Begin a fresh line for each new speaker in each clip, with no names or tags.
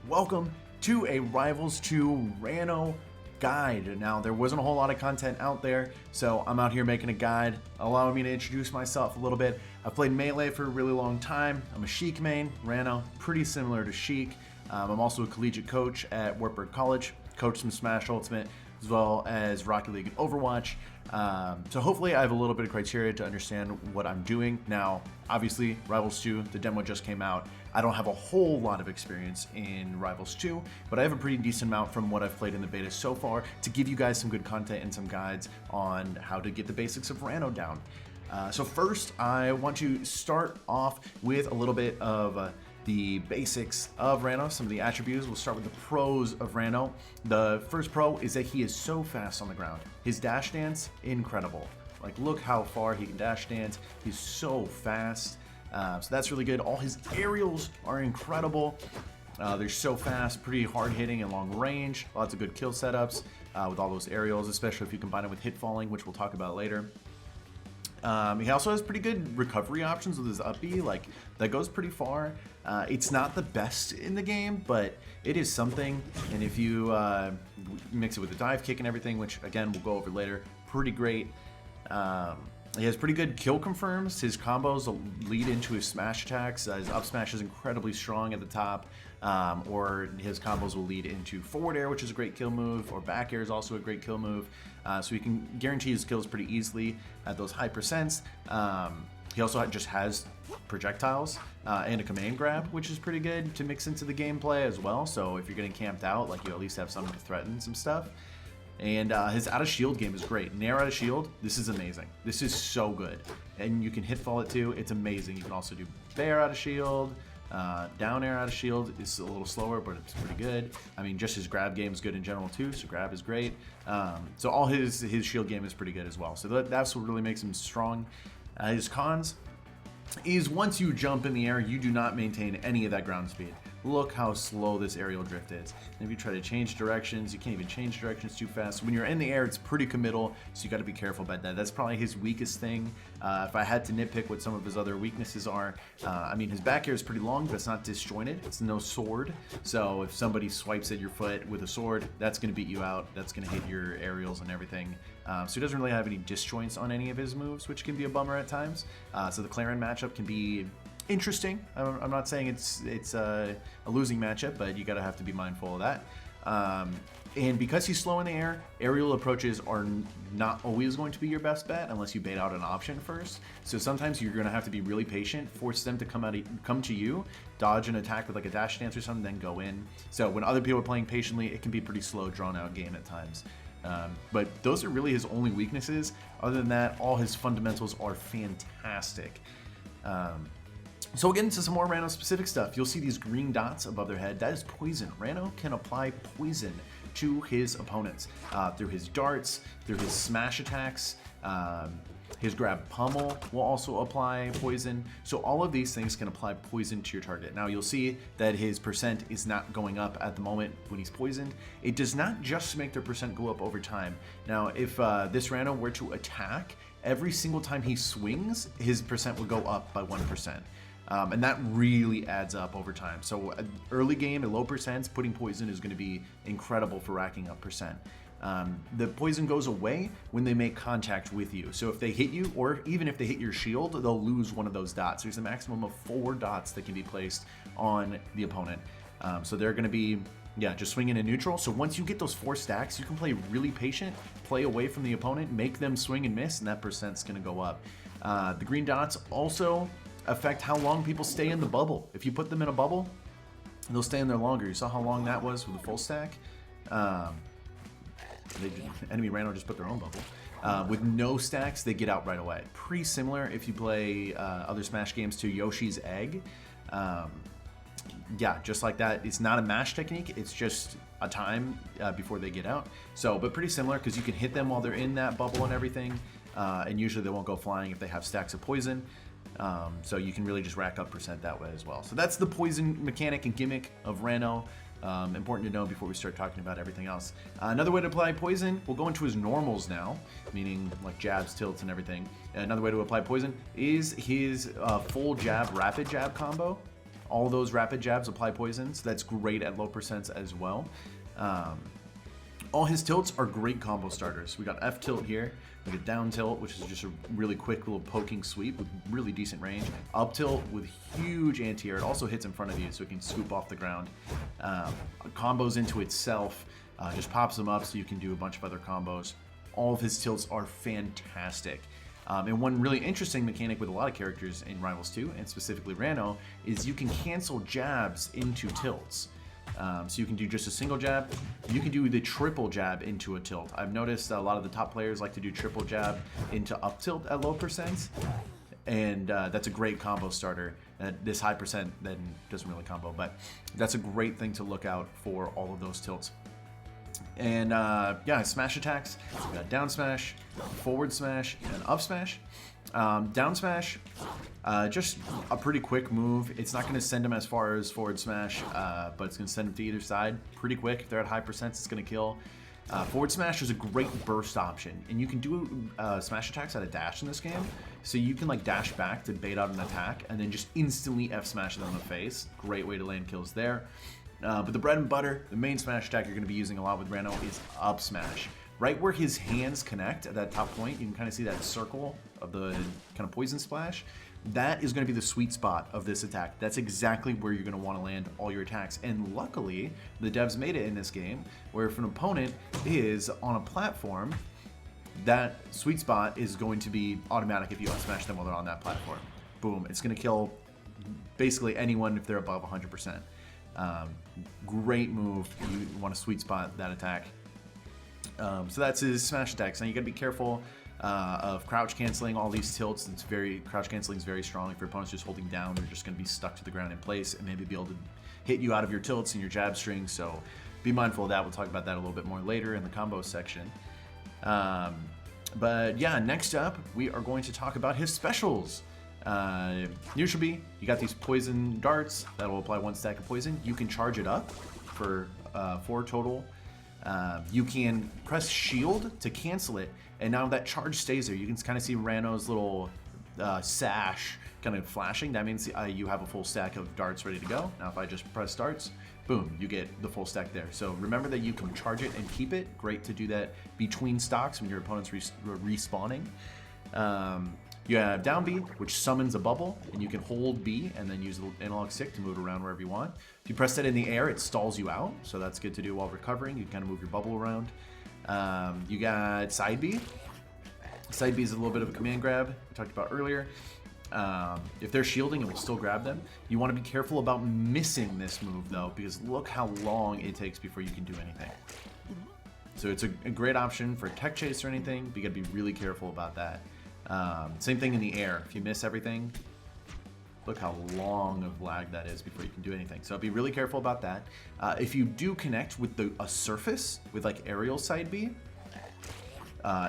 Welcome to a Rivals 2 Ranno guide. Now, there wasn't a whole lot of content out there, so I'm out here making a guide, allowing me to introduce myself a little bit. I've played Melee for a really long time. I'm a Sheik main, Ranno, pretty similar to Sheik. I'm also a collegiate coach at Wartburg College, coach some Smash Ultimate, as well as Rocket League and Overwatch. So hopefully I have a little bit of criteria to understand what I'm doing. Now, obviously, Rivals 2, the demo just came out. I don't have a whole lot of experience in Rivals 2, but I have a pretty decent amount from what I've played in the beta so far to give you guys some good content and some guides on how to get the basics of Ranno down. So first, I want to start off with a little bit of the basics of Ranno, some of the attributes. We'll start with the pros of Ranno. The first pro is that he is so fast on the ground. His dash dance, incredible. Like, look how far he can dash dance. He's so fast. So that's really good. All his aerials are incredible. They're so fast, pretty hard hitting and long range. Lots of good kill setups with all those aerials, especially if you combine it with hit falling, which we'll talk about later. He also has pretty good recovery options with his up B, like that goes pretty far. It's not the best in the game, but it is something. And if you mix it with the dive kick and everything, which again we'll go over later, pretty great. He has pretty good kill confirms. His combos lead into his smash attacks. His up smash is incredibly strong at the top, or his combos will lead into forward air, which is a great kill move, or back air is also a great kill move. So you can guarantee his kills pretty easily at those high percents. He also just has projectiles and a command grab, which is pretty good to mix into the gameplay as well. So if you're getting camped out, like, you at least have something to threaten some stuff. And his out of shield game is great. Nair out of shield, this is amazing. This is so good. And you can hit fall it too, it's amazing. You can also do bear out of shield. Down air out of shield is a little slower, but it's pretty good. I mean, just his grab game is good in general too, so grab is great. So all his shield game is pretty good as well. So that's what really makes him strong. His cons is once you jump in the air, you do not maintain any of that ground speed. Look how slow this aerial drift is. And if you try to change directions, you can't even change directions too fast. When you're in the air, it's pretty committal, so you got to be careful about that. That's probably his weakest thing. If I had to nitpick what some of his other weaknesses are, I mean, his back air is pretty long, but it's not disjointed. It's no sword. So if somebody swipes at your foot with a sword, that's going to beat you out. That's going to hit your aerials and everything. So he doesn't really have any disjoints on any of his moves, which can be a bummer at times. So the Clarin matchup can be interesting. I'm not saying it's a losing matchup, but you gotta have to be mindful of that. And because he's slow in the air, aerial approaches are not always going to be your best bet unless you bait out an option first. So sometimes you're gonna have to be really patient, force them to come to you, dodge an attack with like a dash dance or something, then go in. So when other people are playing patiently, it can be pretty slow, drawn out game at times. But those are really his only weaknesses. Other than that, all his fundamentals are fantastic. So we'll get into some more Ranno specific stuff. You'll see these green dots above their head. That is poison. Ranno can apply poison to his opponents through his darts, through his smash attacks. His grab pummel will also apply poison. So all of these things can apply poison to your target. Now you'll see that his percent is not going up at the moment when he's poisoned. It does not just make their percent go up over time. Now if this Ranno were to attack, every single time he swings, his percent would go up by 1%. And that really adds up over time. So early game at low percents, putting poison is going to be incredible for racking up percent. The poison goes away when they make contact with you. So if they hit you, or even if they hit your shield, they'll lose one of those dots. There's a maximum of 4 dots that can be placed on the opponent. So they're going to be, just swinging in neutral. So once you get those 4 stacks, you can play really patient, play away from the opponent, make them swing and miss, and that percent's going to go up. The green dots also affect how long people stay in the bubble. If you put them in a bubble, they'll stay in there longer. You saw how long that was with a full stack. Enemy Ranno just put their own bubble. With no stacks, they get out right away. Pretty similar if you play other Smash games to Yoshi's Egg. Just like that. It's not a mash technique, it's just a time before they get out. So, but pretty similar because you can hit them while they're in that bubble and everything. And usually they won't go flying if they have stacks of poison. So you can really just rack up percent that way as well. So that's the poison mechanic and gimmick of Ranno. Important to know before we start talking about everything else. Another way to apply poison, we'll go into his normals now, meaning like jabs, tilts, and everything. Another way to apply poison is his full jab, rapid jab combo. all those rapid jabs apply poison, so that's great at low percents as well. All his tilts are great combo starters. We got F tilt here, we got down tilt, which is just a really quick little poking sweep with really decent range. Up tilt with huge anti-air. It also hits in front of you, so it can scoop off the ground. Combos into itself, just pops them up so you can do a bunch of other combos. All of his tilts are fantastic. And one really interesting mechanic with a lot of characters in Rivals 2, and specifically Ranno, is you can cancel jabs into tilts. So you can do just a single jab. You can do the triple jab into a tilt. I've noticed a lot of the top players like to do triple jab into up tilt at low percents, and that's a great combo starter. This high percent then doesn't really combo, but that's a great thing to look out for all of those tilts. And yeah, smash attacks. We got down smash, forward smash, and up smash. Down smash, just a pretty quick move. It's not going to send them as far as forward smash, but it's going to send them to either side pretty quick. If they're at high percents, it's going to kill. Forward smash is a great burst option, and you can do smash attacks at a dash in this game. So you can like dash back to bait out an attack, and then just instantly F smash them in the face. Great way to land kills there. But the bread and butter, the main smash attack you're going to be using a lot with Ranno is up smash. Right where his hands connect at that top point, you can kind of see that circle of the kind of poison splash. That is going to be the sweet spot of this attack. That's exactly where you're going to want to land all your attacks. And luckily, the devs made it in this game, where if an opponent is on a platform, that sweet spot is going to be automatic if you up smash them while they're on that platform. Boom, it's going to kill basically anyone if they're above 100%. Great move. You want to sweet spot that attack. So that's his smash attacks. Now you gotta be careful of crouch canceling all these tilts. Crouch canceling is very strong. If your opponent's just holding down, they're just gonna be stuck to the ground in place and maybe be able to hit you out of your tilts and your jab string. So be mindful of that. We'll talk about that a little bit more later in the combo section. But yeah, next up we are going to talk about his specials. Neutral B, you got these poison darts that'll apply 1 stack of poison. You can charge it up for 4 total. You can press shield to cancel it, and now that charge stays there. You can kind of see Ranno's little sash kind of flashing. That means you have a full stack of darts ready to go. Now if I just press darts, boom, you get the full stack there. So remember that you can charge it and keep it. Great to do that between stocks when your opponent's respawning. You have down B, which summons a bubble, and you can hold B and then use the analog stick to move it around wherever you want. If you press that in the air, it stalls you out, so that's good to do while recovering. You can kind of move your bubble around. You got side B. Side B is a little bit of a command grab we talked about earlier. If they're shielding, it will still grab them. You want to be careful about missing this move, though, because look how long it takes before you can do anything. So it's a great option for tech chase or anything, but you got to be really careful about that. Same thing in the air. If you miss everything, look how long of lag that is before you can do anything. So be really careful about that. If you do connect with a surface, with like aerial side B,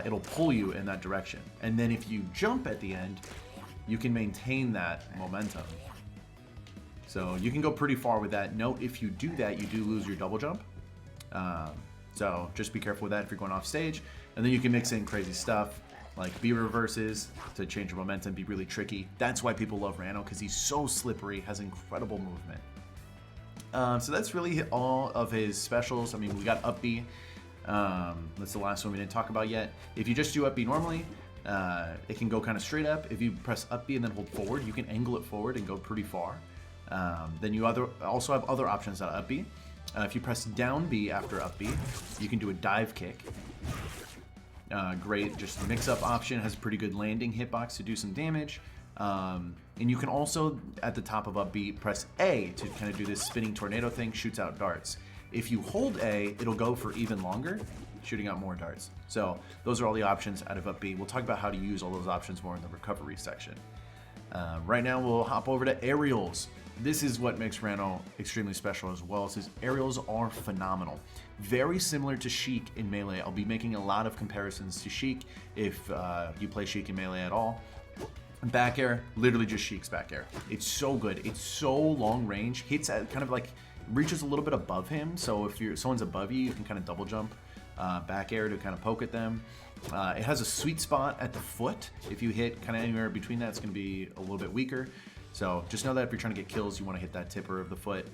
it'll pull you in that direction. And then if you jump at the end, you can maintain that momentum. So you can go pretty far with that. Note, if you do that, you do lose your double jump. So just be careful with that if you're going off stage. And then you can mix in crazy stuff, like B reverses to change your momentum, be really tricky. That's why people love Ranno, because he's so slippery, has incredible movement. So that's really all of his specials. I mean, we got up B. That's the last one we didn't talk about yet. If you just do up B normally, it can go kind of straight up. If you press up B and then hold forward, you can angle it forward and go pretty far. Then you also have other options at up B. If you press down B after up B, you can do a dive kick. Great, just mix up option, has a pretty good landing hitbox to do some damage. And you can also, at the top of up B, press A to kind of do this spinning tornado thing, shoots out darts. If you hold A, it'll go for even longer, shooting out more darts. So those are all the options out of up B. We'll talk about how to use all those options more in the recovery section. Right now we'll hop over to aerials. This is what makes Ranno extremely special as well. His aerials are phenomenal. Very similar to Sheik in Melee. I'll be making a lot of comparisons to Sheik if you play Sheik in Melee at all. Back air, literally just Sheik's back air. It's so good. It's so long range. Hits at kind of like, reaches a little bit above him. So if someone's above you, you can kind of double jump back air to kind of poke at them. It has a sweet spot at the foot. If you hit kind of anywhere between that, it's going to be a little bit weaker. So just know that if you're trying to get kills, you want to hit that tipper of the foot.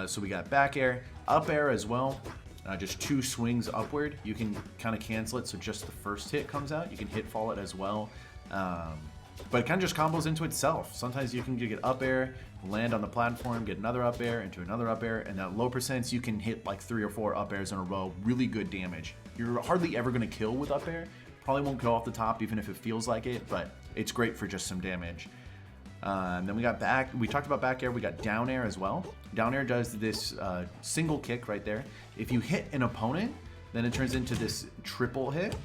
So we got back air, up air as well. Just 2 swings upward. You can kind of cancel it, so just the first hit comes out. You can hit fall it as well. But it kind of just combos into itself. Sometimes you can get up air, land on the platform, get another up air, into another up air, and that low percents, you can hit like 3 or 4 up airs in a row. Really good damage. You're hardly ever going to kill with up air. Probably won't go off the top even if it feels like it, but it's great for just some damage. And then we got back. We talked about back air. We got down air as well. Down air does this single kick right there. If you hit an opponent, then it turns into this triple hit,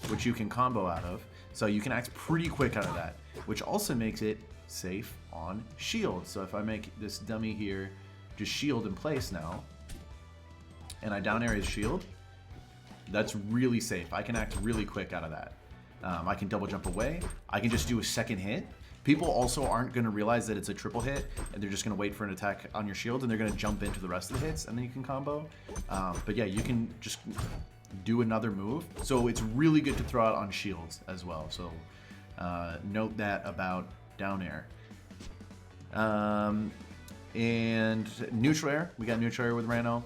which you can combo out of. So you can act pretty quick out of that, which also makes it safe on shield. So if I make this dummy here just shield in place now, and I down air his shield, that's really safe. I can act really quick out of that. I can double jump away. I can just do a second hit. People also aren't going to realize that it's a triple hit, and they're just going to wait for an attack on your shield, and they're going to jump into the rest of the hits, and then you can combo. But yeah, you can just do another move. So it's really good to throw out on shields as well. So note that about down air. And neutral air. We got neutral air with Ranno.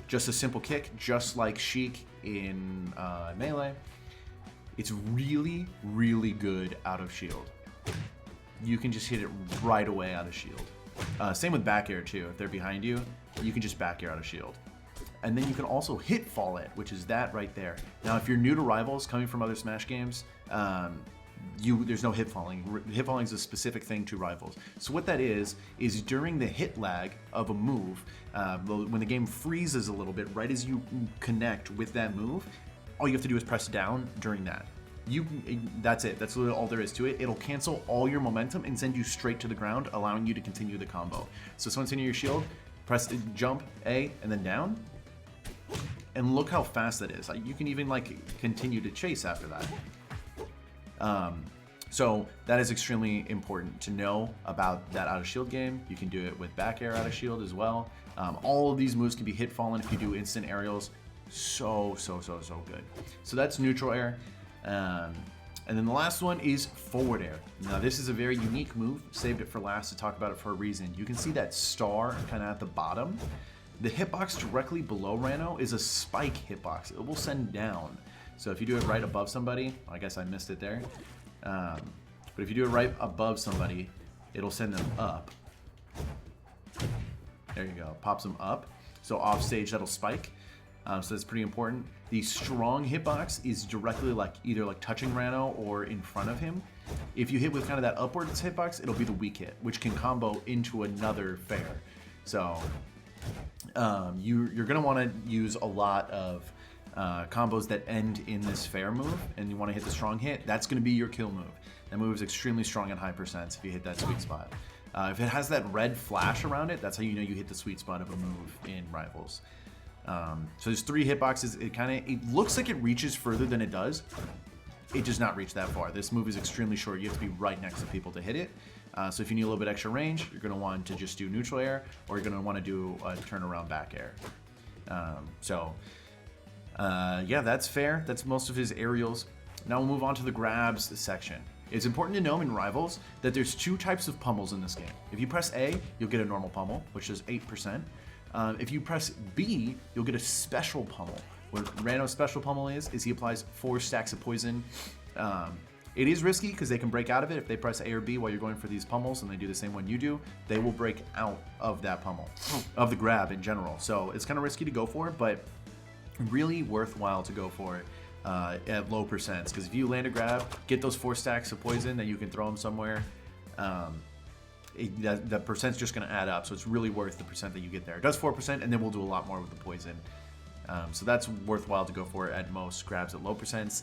Just a simple kick, just like Sheik in Melee. It's really, really good out of shield. You can just hit it right away out of shield. Same with back air too. If they're behind you, you can just back air out of shield. And then you can also hit fall it, which is that right there. Now, if you're new to Rivals, coming from other Smash games, there's no hit falling. Hit falling is a specific thing to Rivals. So what that is during the hit lag of a move, when the game freezes a little bit, right as you connect with that move, all you have to do is press down during that. That's it. That's literally all there is to it. It'll cancel all your momentum and send you straight to the ground, allowing you to continue the combo. So someone's hitting your shield, press jump A and then down, and look how fast that is. You can even like continue to chase after that. So that is extremely important to know about that out of shield game. You can do it with back air out of shield as well. All of these moves can be hit fallen if you do instant aerials. So good. So that's neutral air. And then the last one is forward air. Now this is a very unique move. Saved it for last to talk about it for a reason. You can see that star kind of at the bottom. The hitbox directly below Ranno is a spike hitbox. It will send down. So if you do it right above somebody, I guess I missed it there. But if you do it right above somebody, it'll send them up. There you go, pops them up. So off stage, that'll spike. So that's pretty important. The strong hitbox is directly either touching Ranno or in front of him. If you hit with kind of that upwards hitbox, it'll be the weak hit, which can combo into another fair. So you're gonna want to use a lot of combos that end in this fair move, and you want to hit the strong hit. That's going to be your kill move. That move is extremely strong at high percents if you hit that sweet spot. If it has that red flash around it, that's how you know you hit the sweet spot of a move in Rivals. So there's 3 hitboxes. It looks like it reaches further than it does. It does not reach that far. This move is extremely short. You have to be right next to people to hit it. So if you need a little bit extra range, you're going to want to just do neutral air, or you're going to want to do a turnaround back air. Yeah, that's fair. That's most of his aerials. Now we'll move on to the grabs section. It's important to know in Rivals that there's 2 types of pummels in this game. If you press A, you'll get a normal pummel, which is 8%. If you press B, you'll get a special pummel. What Ranno's special pummel is he applies 4 stacks of poison. It is risky because they can break out of it. If they press A or B while you're going for these pummels and they do the same one you do, they will break out of that pummel, of the grab in general. So it's kind of risky to go for, but really worthwhile to go for it at low percents. Because if you land a grab, get those 4 stacks of poison, then you can throw them somewhere. The percent's just going to add up, so it's really worth the percent that you get there. It does 4%, and then we'll do a lot more with the poison. So that's worthwhile to go for at most grabs at low percents.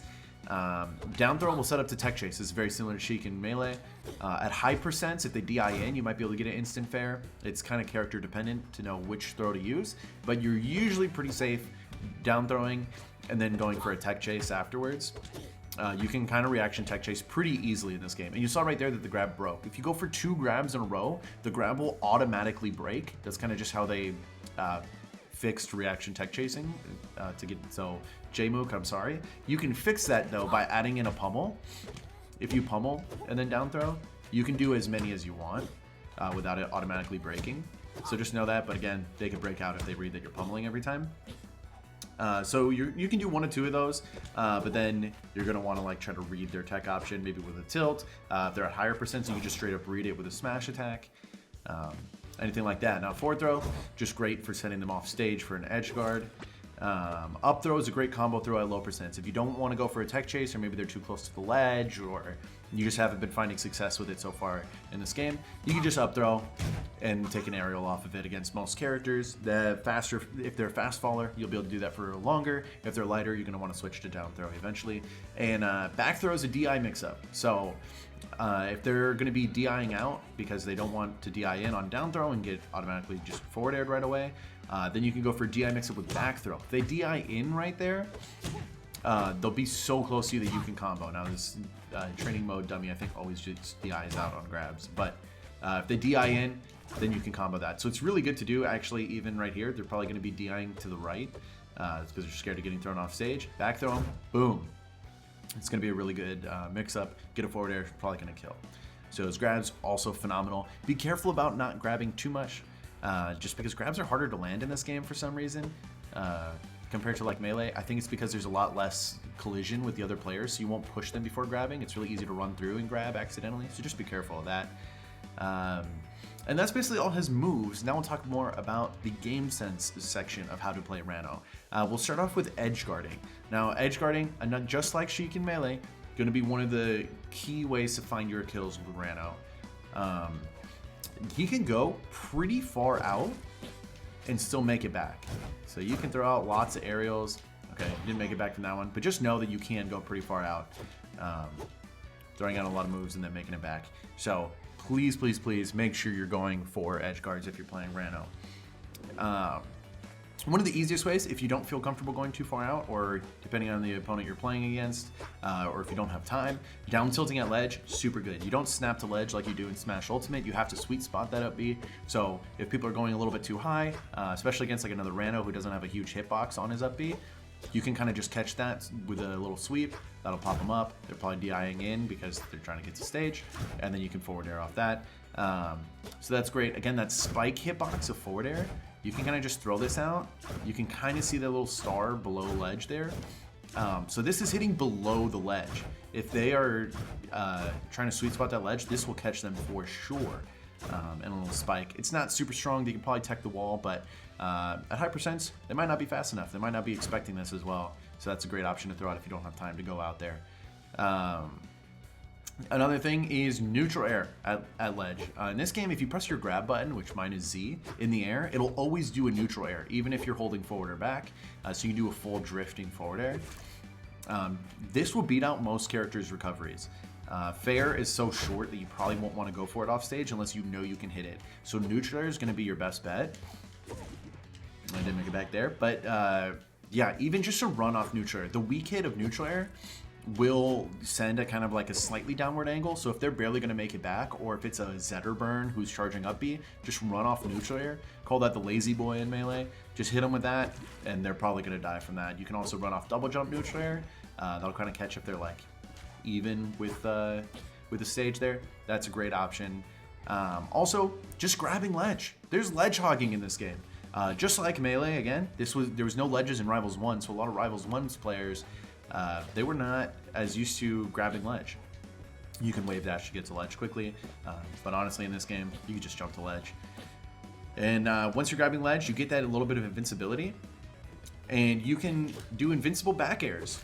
Down throw will set up to tech chase. It's very similar to Sheik in Melee. At high percents, if they DI in, you might be able to get an instant fair. It's kind of character dependent to know which throw to use, but you're usually pretty safe down throwing and then going for a tech chase afterwards. You can kind of reaction tech chase pretty easily in this game. And you saw right there that the grab broke. If you go for 2 grabs in a row, the grab will automatically break. That's kind of just how they fixed reaction tech chasing to get, so Jmook, I'm sorry. You can fix that though by adding in a pummel. If you pummel and then down throw, You can do as many as you want without it automatically breaking. So just know that, but again, they can break out if they read that you're pummeling every time. So you can do 1 or 2 of those, but then you're going to want to like try to read their tech option, maybe with a tilt. If they're at higher percents, you can just straight up read it with a smash attack. Anything like that. Now forward throw, just great for setting them off stage for an edge guard. Up throw is a great combo throw at low percents. If you don't want to go for a tech chase, or maybe they're too close to the ledge, or you just haven't been finding success with it so far in this game, you can just up throw and take an aerial off of it against most characters. The faster, if they're a fast faller, you'll be able to do that for longer. If they're lighter, you're going to want to switch to down throw eventually. And back throw is a DI mix-up. So if they're going to be DIing out because they don't want to DI in on down throw and get automatically just forward aired right away, then you can go for DI mix-up with back throw. If they DI in right there, they'll be so close to you that you can combo. Now this training mode dummy, I think, always just DIs out on grabs, but if they DI in, then you can combo that. So it's really good to do, actually. Even right here, they're probably going to be DIing to the right. It's because they're scared of getting thrown off stage. Back throw them, boom. It's going to be a really good mix-up. Get a forward air, probably going to kill. So his grabs, also phenomenal. Be careful about not grabbing too much, just because grabs are harder to land in this game for some reason. Compared to like Melee, I think it's because there's a lot less collision with the other players, so you won't push them before grabbing. It's really easy to run through and grab accidentally, so just be careful of that. And that's basically all his moves. Now we'll talk more about the game sense section of how to play Ranno. We'll start off with edge guarding. Now edge guarding, just like Sheik in Melee, going to be one of the key ways to find your kills with Ranno. He can go pretty far out and still make it back. So you can throw out lots of aerials. Okay, didn't make it back from that one, but just know that you can go pretty far out, throwing out a lot of moves and then making it back. So please, please, please make sure you're going for edge guards if you're playing Ranno. One of the easiest ways, if you don't feel comfortable going too far out, or depending on the opponent you're playing against, or if you don't have time, down tilting at ledge, super good. You don't snap to ledge like you do in Smash Ultimate. You have to sweet spot that up B. So if people are going a little bit too high, especially against like another Ranno who doesn't have a huge hitbox on his up B, you can kind of just catch that with a little sweep. That'll pop them up. They're probably DIing in because they're trying to get to stage, and then you can forward air off that. So that's great. Again, that spike hitbox of forward air, you can kind of just throw this out. You can kind of see that little star below ledge there. So this is hitting below the ledge. If they are trying to sweet spot that ledge, this will catch them for sure. And a little spike. It's not super strong. They can probably tech the wall, but at high percents, they might not be fast enough. They might not be expecting this as well. So that's a great option to throw out if you don't have time to go out there. Another thing is neutral air at ledge. In this game, if you press your grab button, which mine is Z, in the air, it'll always do a neutral air, even if you're holding forward or back. So you can do a full drifting forward air. This will beat out most characters' recoveries. Fair is so short that you probably won't want to go for it off stage unless you know you can hit it. So neutral air is going to be your best bet. I didn't make it back there, but yeah, even just a run off neutral air. The weak hit of neutral air will send a kind of like a slightly downward angle. So if they're barely going to make it back, or if it's a Zetter burn who's charging up B, just run off neutral air. Call that the lazy boy in Melee. Just hit them with that, and they're probably going to die from that. You can also run off double jump neutral air. That'll kind of catch if they're like even with the stage there. That's a great option. Also, just grabbing ledge. There's ledge hogging in this game. Just like Melee, again, there was no ledges in Rivals 1, so a lot of Rivals 1's players, they were not as used to grabbing ledge. You can wave dash to get to ledge quickly, but honestly in this game, you can just jump to ledge. And once you're grabbing ledge, you get that a little bit of invincibility, and you can do invincible back airs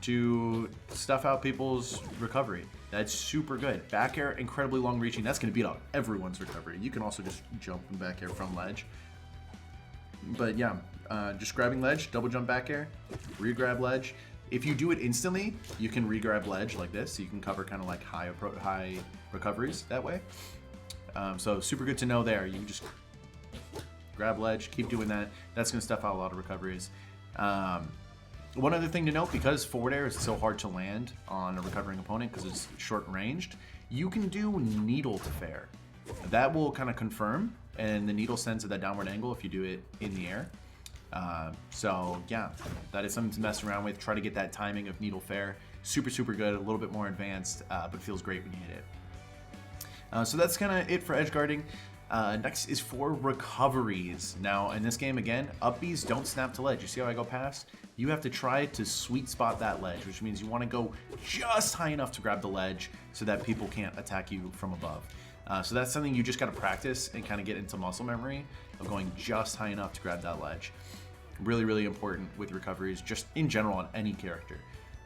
to stuff out people's recovery. That's super good. Back air, incredibly long reaching. That's going to beat out everyone's recovery. You can also just jump and back air from ledge. But yeah, just grabbing ledge, double jump back air, re-grab ledge. If you do it instantly, you can re-grab ledge like this. So you can cover kind of like high recoveries that way. So super good to know there. You can just grab ledge, keep doing that. That's going to stuff out a lot of recoveries. One other thing to note, because forward air is so hard to land on a recovering opponent because it's short ranged, you can do needle to fair. That will kind of confirm, and the needle sends at that downward angle if you do it in the air. So yeah, that is something to mess around with. Try to get that timing of needle fair. Super, super good, a little bit more advanced, but feels great when you hit it. So that's kind of it for edge guarding. Next is for recoveries. Now, in this game, again, up Bs don't snap to ledge. You see how I go past? You have to try to sweet spot that ledge, which means you want to go just high enough to grab the ledge so that people can't attack you from above. So that's something you just got to practice and kind of get into muscle memory of going just high enough to grab that ledge. Really, really important with recoveries, just in general on any character.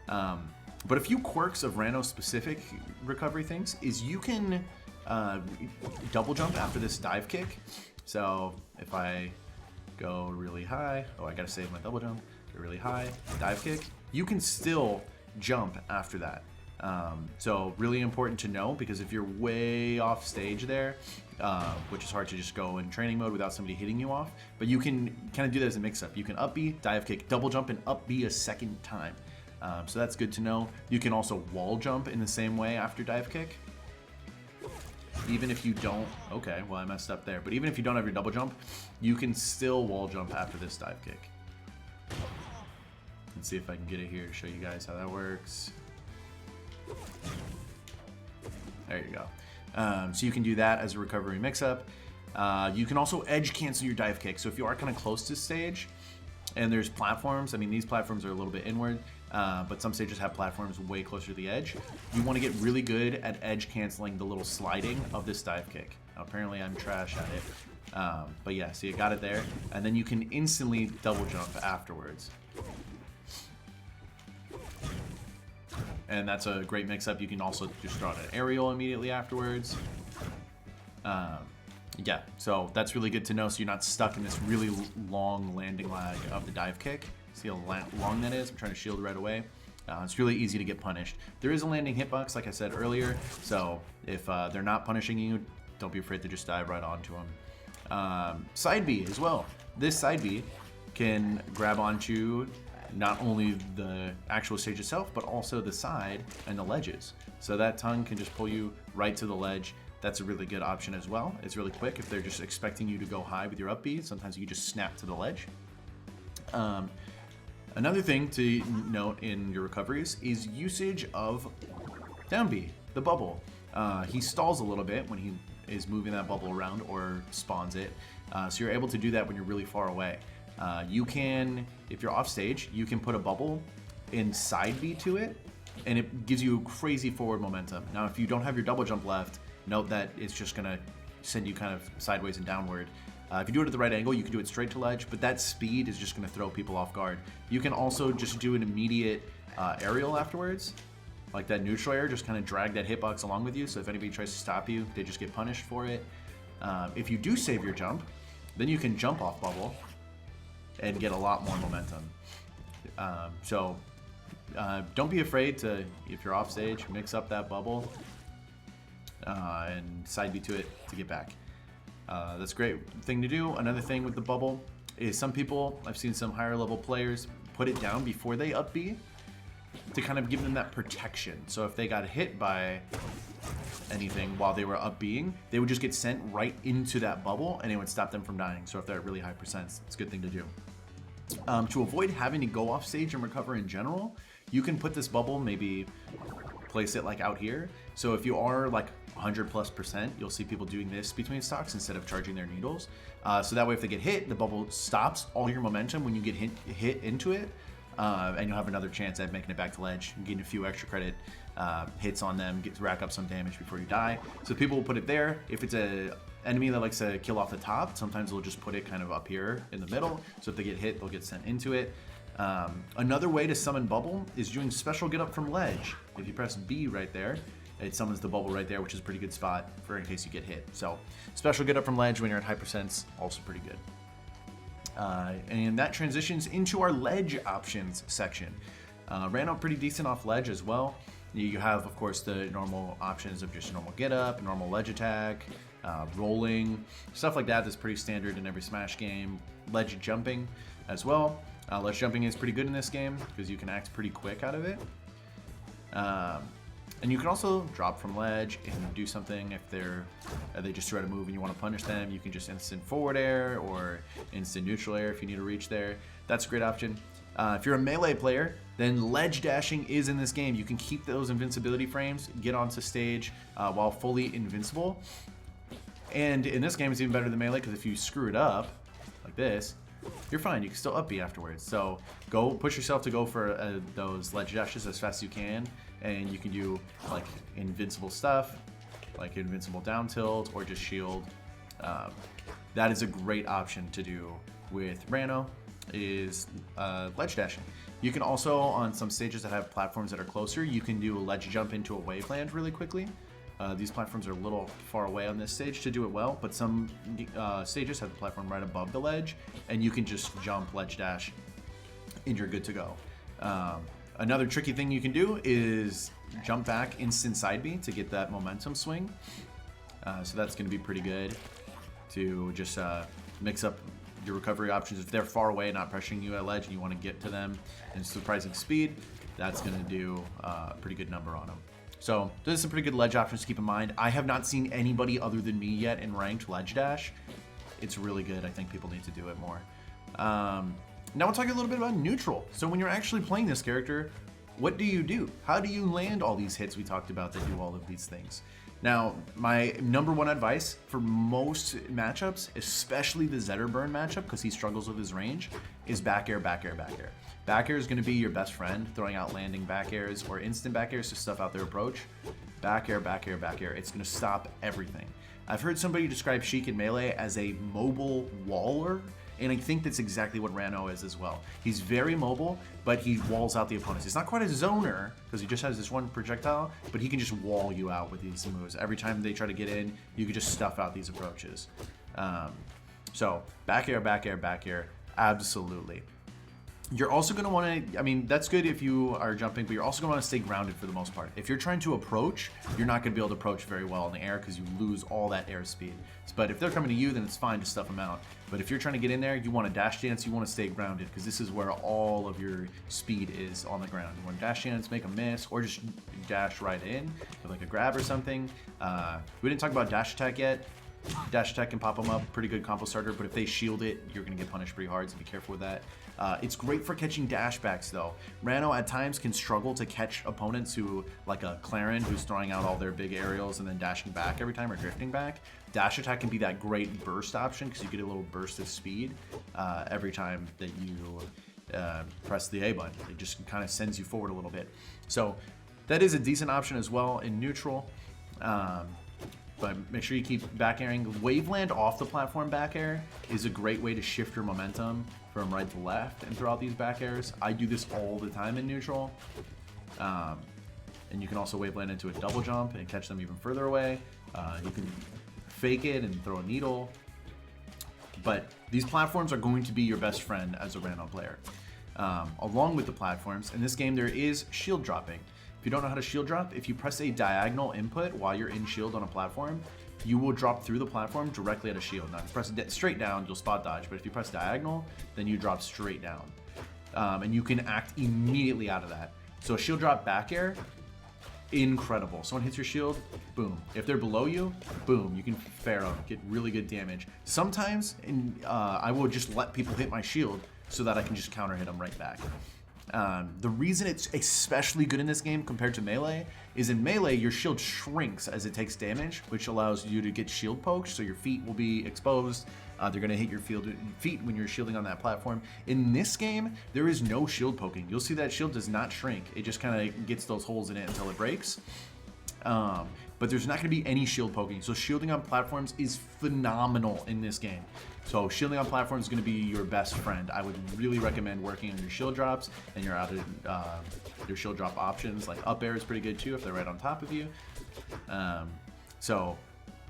But a few quirks of Ranno specific recovery things is you can double jump after this dive kick. So if I go really high, oh, I gotta save my double jump, go really high, dive kick, you can still jump after that. So really important to know, because if you're way off stage there, which is hard to just go in training mode without somebody hitting you off, but you can kind of do that as a mix-up. You can up B, dive kick, double jump, and up B a second time. So that's good to know. You can also wall jump in the same way after dive kick. Even if you don't, okay, well I messed up there, but even if you don't have your double jump, you can still wall jump after this dive kick. Let's see if I can get it here to show you guys how that works. There you go. So you can do that as a recovery mix-up. You can also edge cancel your dive kick. So if you are kind of close to stage and there's platforms, I mean these platforms are a little bit inward, but some stages have platforms way closer to the edge. You want to get really good at edge canceling the little sliding of this dive kick. Now, apparently I'm trash at it. But yeah, so you got it there. And then you can instantly double jump afterwards. And that's a great mix-up. You can also just throw out an aerial immediately afterwards. Yeah, so that's really good to know, so you're not stuck in this really long landing lag of the dive kick. See how long that is? I'm trying to shield right away. It's really easy to get punished. There is a landing hitbox, like I said earlier, so if they're not punishing you, don't be afraid to just dive right onto them. Side B as well. This side B can grab onto not only the actual stage itself, but also the side and the ledges. So that tongue can just pull you right to the ledge. That's a really good option as well. It's really quick if they're just expecting you to go high with your up B. Sometimes you can just snap to the ledge. Another thing to note in your recoveries is usage of down B, the bubble. He stalls a little bit when he is moving that bubble around or spawns it. So you're able to do that when you're really far away. You can, if you're off stage, you can put a bubble inside B to it, and it gives you crazy forward momentum. Now, if you don't have your double jump left, note that it's just gonna send you kind of sideways and downward. If you do it at the right angle, you can do it straight to ledge, but that speed is just gonna throw people off guard. You can also just do an immediate aerial afterwards, like that neutral air, just kind of drag that hitbox along with you, so if anybody tries to stop you, they just get punished for it. If you do save your jump, then you can jump off bubble and get a lot more momentum. Don't be afraid to, if you're off stage, mix up that bubble and side B to it to get back. That's a great thing to do. Another thing with the bubble is some people, I've seen some higher level players put it down before they up B to kind of give them that protection. So if they got hit by anything while they were up B'ing, they would just get sent right into that bubble and it would stop them from dying. So if they're at really high percents, it's a good thing to do. To avoid having to go off stage and recover in general, you can put this bubble, maybe place it like out here. So if you are like 100+%, you'll see people doing this between stocks instead of charging their needles. So that way if they get hit, the bubble stops all your momentum when you get hit into it, and you'll have another chance at making it back to ledge and getting a few extra credit hits on them, get to rack up some damage before you die. So people will put it there. If it's a enemy that likes to kill off the top, sometimes they'll just put it kind of up here in the middle. So if they get hit, they'll get sent into it. Another way to summon bubble is doing special get up from ledge. If you press B right there, it summons the bubble right there, which is a pretty good spot for in case you get hit. So special get up from ledge when you're at high percents, also pretty good. And that transitions into our ledge options section. Ranno pretty decent off ledge as well. You have, of course, the normal options of just normal get up, normal ledge attack, rolling, stuff like that. That's pretty standard in every Smash game. Ledge jumping as well. Ledge jumping is pretty good in this game because you can act pretty quick out of it. And you can also drop from ledge and do something if they just try to move and you want to punish them. You can just instant forward air or instant neutral air if you need to reach there. That's a great option. If you're a melee player, then ledge dashing is in this game. You can keep those invincibility frames, get onto stage while fully invincible. And in this game, it's even better than melee because if you screw it up, like this, you're fine. You can still up B afterwards. So go push yourself to go for those ledge dashes as fast as you can. And you can do like invincible stuff, like invincible down tilt or just shield. That is a great option to do with Ranno, is ledge dashing. You can also, on some stages that have platforms that are closer, you can do a ledge jump into a waveland really quickly. These platforms are a little far away on this stage to do it well, but some stages have the platform right above the ledge, and you can just jump, ledge dash, and you're good to go. Another tricky thing you can do is jump back instant side B to get that momentum swing. So that's going to be pretty good to just mix up your recovery options. If they're far away, not pressuring you at ledge, and you want to get to them in surprising speed, that's going to do a pretty good number on them. So there's some pretty good ledge options to keep in mind. I have not seen anybody other than me yet in ranked ledge dash. It's really good. I think people need to do it more. Now we'll talk a little bit about neutral. So when you're actually playing this character, what do you do? How do you land all these hits we talked about that do all of these things? Now, my number one advice for most matchups, especially the Zetterburn matchup, because he struggles with his range, is back air, back air, back air. Back air is going to be your best friend, throwing out landing back airs or instant back airs to stuff out their approach. Back air, back air, back air. It's going to stop everything. I've heard somebody describe Sheik in Melee as a mobile waller, and I think that's exactly what Ranno is as well. He's very mobile, but he walls out the opponents. He's not quite a zoner, because he just has this one projectile, but he can just wall you out with these moves. Every time they try to get in, you can just stuff out these approaches. So, back air, back air, back air, absolutely. You're also going to want to, I mean, that's good if you are jumping, but you're also going to want to stay grounded for the most part. If you're trying to approach, you're not going to be able to approach very well in the air because you lose all that air speed. But if they're coming to you, then it's fine to stuff them out. But if you're trying to get in there, you want to dash dance, you want to stay grounded because this is where all of your speed is on the ground. You want to dash dance, make a miss, or just dash right in with like a grab or something. We didn't talk about dash attack yet. Dash attack can pop them up, pretty good combo starter, but if they shield it, you're going to get punished pretty hard, so be careful with that. It's great for catching dashbacks though. Ranno at times can struggle to catch opponents who, like a Clarin who's throwing out all their big aerials and then dashing back every time or drifting back. Dash attack can be that great burst option because you get a little burst of speed every time that you press the A button. It just kind of sends you forward a little bit. So that is a decent option as well in neutral. But make sure you keep back airing. Waveland off the platform back air is a great way to shift your momentum from right to left and throw out these back airs. I do this all the time in neutral. And you can also waveland into a double jump and catch them even further away. You can fake it and throw a needle. But these platforms are going to be your best friend as a Ranno player. Along with the platforms, in this game there is shield dropping. If you don't know how to shield drop, if you press a diagonal input while you're in shield on a platform, you will drop through the platform directly at a shield. Now, if you press it straight down, you'll spot dodge, but if you press diagonal, then you drop straight down. And you can act immediately out of that. So a shield drop back air, incredible. Someone hits your shield, boom. If they're below you, boom, you can fair them, get really good damage. Sometimes I will just let people hit my shield so that I can just counter hit them right back. The reason it's especially good in this game compared to Melee is in Melee, your shield shrinks as it takes damage, which allows you to get shield poked, so your feet will be exposed. They're going to hit your feet when you're shielding on that platform. In this game, there is no shield poking. You'll see that shield does not shrink. It just kind of gets those holes in it until it breaks. But there's not going to be any shield poking. So shielding on platforms is phenomenal in this game. So shielding on platforms is going to be your best friend. I would really recommend working on your shield drops and your your shield drop options. Like up air is pretty good too if they're right on top of you. So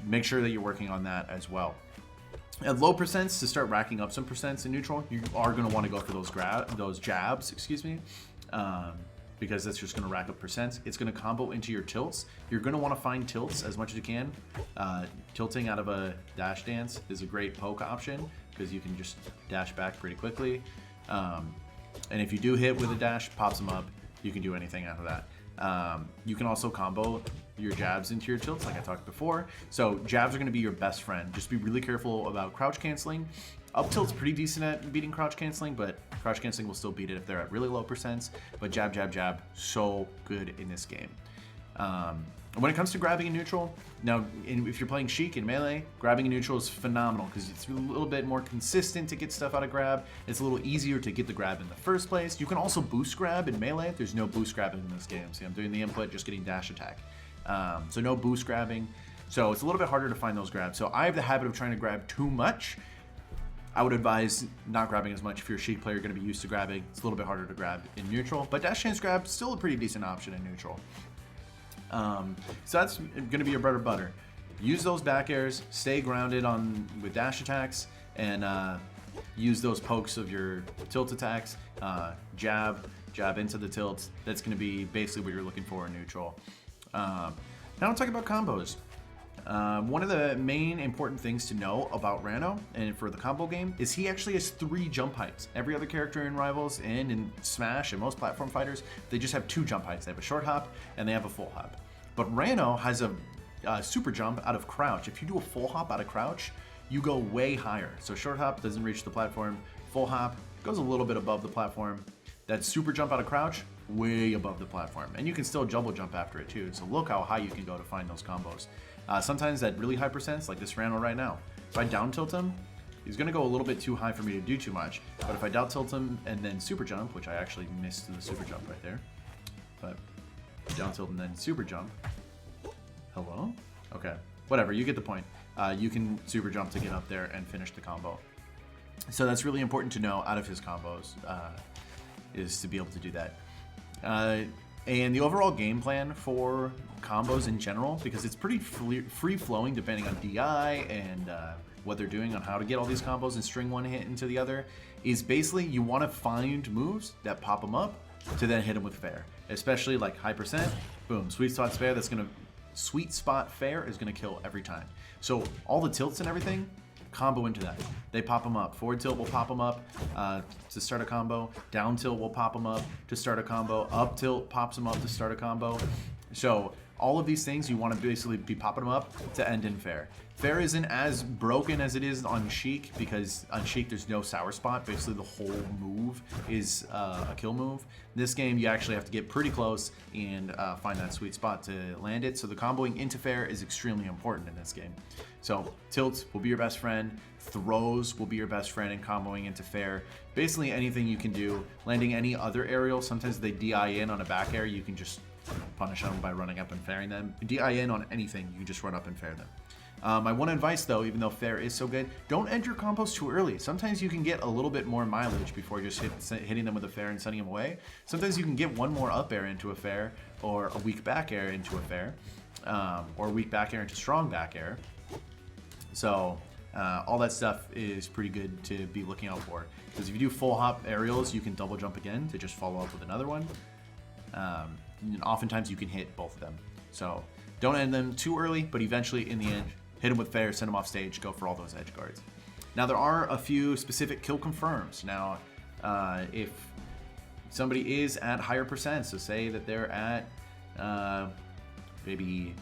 make sure that you're working on that as well. At low percents, to start racking up some percents in neutral, you are going to want to go for those jabs, excuse me. Because that's just going to rack up percents. It's going to combo into your tilts. You're going to want to find tilts as much as you can. Tilting out of a dash dance is a great poke option because you can just dash back pretty quickly. And if you do hit with a dash, pops them up. You can do anything out of that. You can also combo your jabs into your tilts like I talked before. So jabs are going to be your best friend. Just be really careful about crouch canceling Up tilt's pretty decent at beating crouch canceling, but crouch canceling will still beat it if they're at really low percents. But jab, jab, jab, so good in this game. When it comes to grabbing in neutral, now if you're playing Sheik in melee, grabbing in neutral is phenomenal because it's a little bit more consistent to get stuff out of grab. It's a little easier to get the grab in the first place. You can also boost grab in melee. There's no boost grabbing in this game. See, I'm doing the input, just getting dash attack. So no boost grabbing. So it's a little bit harder to find those grabs. So I have the habit of trying to grab too much. I would advise not grabbing as much if you're a Sheik player, you're going to be used to grabbing. It's a little bit harder to grab in neutral, but dash chance grab still a pretty decent option in neutral. So that's going to be your bread and butter. Use those back airs, stay grounded with dash attacks, and use those pokes of your tilt attacks. Jab into the tilt. That's going to be basically what you're looking for in neutral. Now I'm talking about combos. One of the main important things to know about Ranno and for the combo game is he actually has 3 jump heights. Every other character in Rivals and in Smash and most platform fighters, they just have 2 jump heights. They have a short hop and they have a full hop. But Ranno has a super jump out of crouch. If you do a full hop out of crouch, you go way higher. So short hop doesn't reach the platform. Full hop goes a little bit above the platform. That super jump out of crouch, way above the platform. And you can still double jump after it too. So look how high you can go to find those combos. Sometimes at really high percents, like this Ranno right now, if I down tilt him, he's gonna go a little bit too high for me to do too much. But if I down tilt him and then super jump, which I actually missed the super jump right there, but down tilt and then super jump. Hello? Okay, whatever, you get the point. You can super jump to get up there and finish the combo. So that's really important to know out of his combos, is to be able to do that. And the overall game plan for combos in general, because it's pretty free-flowing depending on DI and what they're doing on how to get all these combos and string one hit into the other, is basically you want to find moves that pop them up to then hit them with fair. Especially like high percent, boom, sweet spot fair, sweet spot fair is gonna kill every time. So all the tilts and everything, combo into that. They pop them up. Forward tilt will pop them up to start a combo. Down tilt will pop them up to start a combo. Up tilt pops them up to start a combo. So all of these things you want to basically be popping them up to end in fair. Fair isn't as broken as it is on Sheik because on Sheik there's no sour spot. Basically the whole move is a kill move. In this game you actually have to get pretty close and find that sweet spot to land it. So the comboing into fair is extremely important in this game. So tilt will be your best friend. Throws will be your best friend in comboing into fair. Basically anything you can do. Landing any other aerial. Sometimes they DI in on a back air. You can just punish them by running up and fairing them. DI in on anything. You can just run up and fair them. My one advice though, even though fair is so good, don't end your combos too early. Sometimes you can get a little bit more mileage before just hitting them with a fair and sending them away. Sometimes you can get one more up air into a fair, or a weak back air into a fair, or a weak back air into strong back air. So all that stuff is pretty good to be looking out for. Because if you do full hop aerials, you can double jump again to just follow up with another one. And oftentimes you can hit both of them. So don't end them too early, but eventually in the end, hit them with fair, send them off stage, go for all those edge guards. Now there are a few specific kill confirms. Now, if somebody is at higher percent, so say that they're at maybe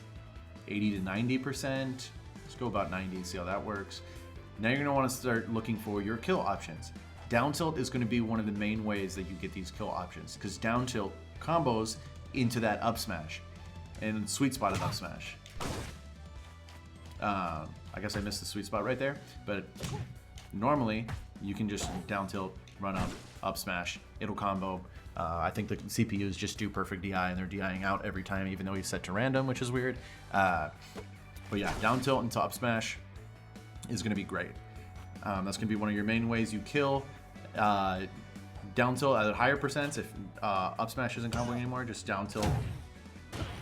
80 to 90%, let's go about 90, see how that works. Now you're gonna wanna start looking for your kill options. Down tilt is gonna be one of the main ways that you get these kill options, because down tilt combos into that up smash and sweet spot of up smash. I guess I missed the sweet spot right there, but normally you can just down tilt, run up smash, it'll combo. I think the CPUs just do perfect DI and they're DIing out every time, even though he's set to random, which is weird. But yeah, down tilt into up smash is gonna be great. That's gonna be one of your main ways you kill. Down tilt at higher percents, if up smash isn't comboing anymore, just down tilt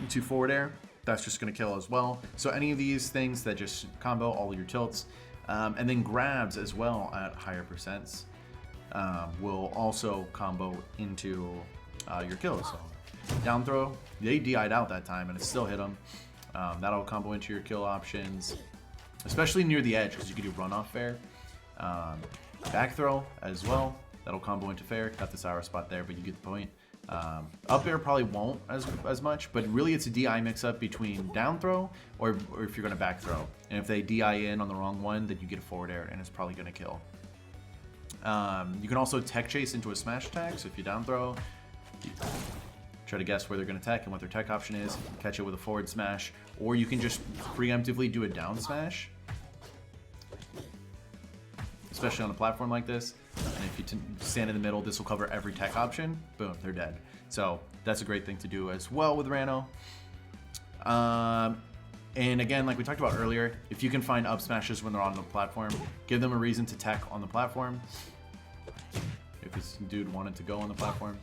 to forward air, that's just going to kill as well. So any of these things that just combo all your tilts, and then grabs as well at higher percents will also combo into your kills. So down throw, they DI'd out that time and it still hit them. That'll combo into your kill options, especially near the edge because you can do runoff fair. Back throw as well, that'll combo into fair. Got the sour spot there, but you get the point. Up air probably won't as much, but really it's a DI mix-up between down throw or if you're going to back throw. And if they DI in on the wrong one, then you get a forward air and it's probably going to kill. You can also tech chase into a smash attack, so if you down throw, you try to guess where they're going to tech and what their tech option is, catch it with a forward smash, or you can just preemptively do a down smash, especially on a platform like this. And if you stand in the middle, this will cover every tech option. Boom, they're dead. So that's a great thing to do as well with Ranno. And again, like we talked about earlier, if you can find up smashes when they're on the platform, give them a reason to tech on the platform. If this dude wanted to go on the platform.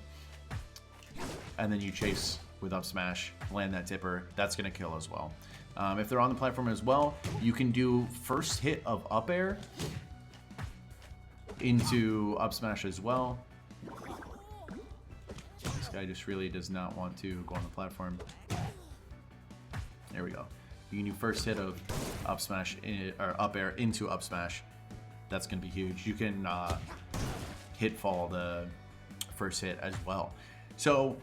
And then you chase with up smash, land that tipper, that's going to kill as well. If they're on the platform as well, you can do first hit of up air into up smash as well. This guy just really does not want to go on the platform. There we go. You can do first hit of up smash or up air into up smash. That's going to be huge. You can hit fall the first hit as well. So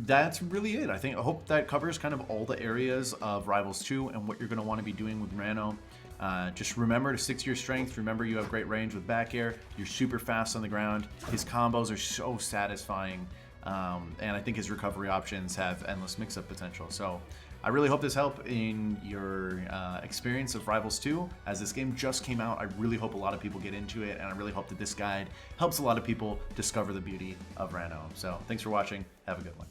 that's really it. I hope that covers kind of all the areas of Rivals 2 and what you're going to want to be doing with Ranno. Just remember to stick to your strength. Remember you have great range with back air. You're super fast on the ground. His combos are so satisfying. And I think his recovery options have endless mix-up potential. So I really hope this helped in your experience of Rivals 2. As this game just came out, I really hope a lot of people get into it, and I really hope that this guide helps a lot of people discover the beauty of Ranno. So thanks for watching. Have a good one.